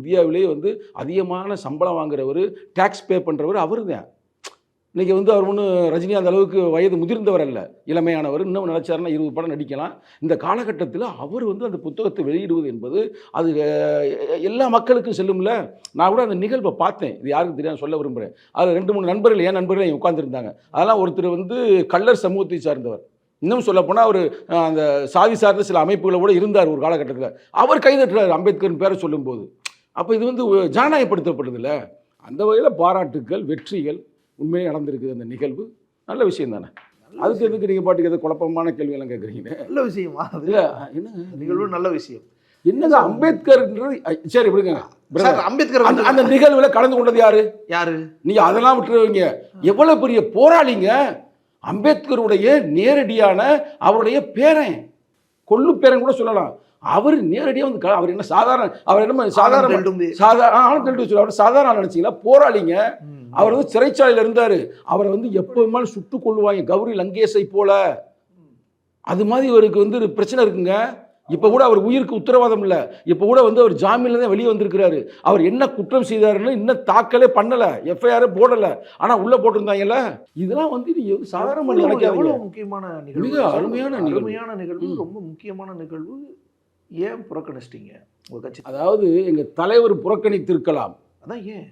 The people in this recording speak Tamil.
இந்தியாவிலேயே வந்து அதிகமான சம்பளம் வாங்குறவர், டேக்ஸ் பே பண்ணுறவர் அவர் தான். இன்றைக்கி வந்து அவர் ஒன்றும் ரஜினி அந்த அளவுக்கு வயது முதிர்ந்தவர் அல்ல, இளமையானவர். இன்னும் நினச்சாருன்னா 20 படம் நடிக்கலாம். இந்த காலகட்டத்தில் அவர் வந்து அந்த புத்தகத்தை வெளியிடுவது என்பது அது எல்லா மக்களுக்கும் செல்லும்ல. நான் கூட அந்த நிகழ்வை பார்த்தேன், இது யாருக்கும் தெரியாது, சொல்ல விரும்புகிறேன். அது 2-3 நண்பர்கள், என் நண்பர்கள் உட்காந்துருந்தாங்க. அதெல்லாம் ஒருத்தர் வந்து கள்ளர் சமூகத்தை சார்ந்தவர், இன்னும் சொல்லப்போனால் அவர் அந்த சாதி சார்ந்த சில அமைப்புகளை கூட இருந்தார் ஒரு காலகட்டத்தில். அவர் கைதட்டுறார் அம்பேத்கரின் பேரை சொல்லும்போது. அப்போ இது வந்து ஜனநாயகப்படுத்தப்படுதில்ல. அந்த வகையில் பாராட்டுக்கள், வெற்றிகள், உண்மையாக நடந்திருக்குது அந்த நிகழ்வு. நல்ல விஷயம் தானே. அதுக்கு எதுக்கு நீங்கள் பாட்டுக்கு எதாவது குழப்பமான கேள்வியெல்லாம் கேட்குறீங்க? நல்ல விஷயமா? இல்லை, என்ன நிகழ்வு நல்ல விஷயம். என்னங்க அம்பேத்கர்ன்றது? சரி விடுங்க. அம்பேத்கர் அந்த நிகழ்வுல கலந்து கொண்டது யாரு? நீங்க அதெல்லாம் விட்டுருவீங்க. எவ்வளவு பெரிய போராளிங்க அம்பேத்கருடைய நேரடியான அவருடைய பேரன், கொள்ளு பேரன் கூட சொல்லலாம். அவர் நேரடியாக வந்து அவர் என்ன சாதாரண, அவர் என்ன சாதாரண அவர் சாதாரண நினைச்சீங்களா? போராளிங்க. அவர் வந்து சிறைச்சாலையில் இருந்தார். அவரை வந்து எப்பவுமே சுட்டுக் கொள்ளுவாங்க, கௌரி லங்கேஷை போல. அது மாதிரி இவருக்கு வந்து பிரச்சனை இருக்குங்க. இப்போ கூட அவர் உயிருக்கு உத்தரவாதம் இல்லை. இப்போ கூட வந்து அவர் ஜாமீன்ல தான் வெளியே வந்திருக்கிறாரு. அவர் என்ன குற்றம் செய்தாருன்னு இன்னும் தாக்கலே பண்ணலை, எஃப்ஐஆர் போடலை. ஆனால் உள்ளே போட்டிருந்தாங்கல்ல. இதெல்லாம் வந்து நீங்கள் சாதாரணமாக நினைக்காதீங்க. முக்கியமான நிகழ்வு, மிக அருமையான நிகழ்வு, ரொம்ப முக்கியமான நிகழ்வு. ஏன் புறக்கணிச்சிட்டீங்க உங்கள் கட்சி? அதாவது எங்கள் தலைவர் புறக்கணித்திருக்கலாம். அதான் ஏன்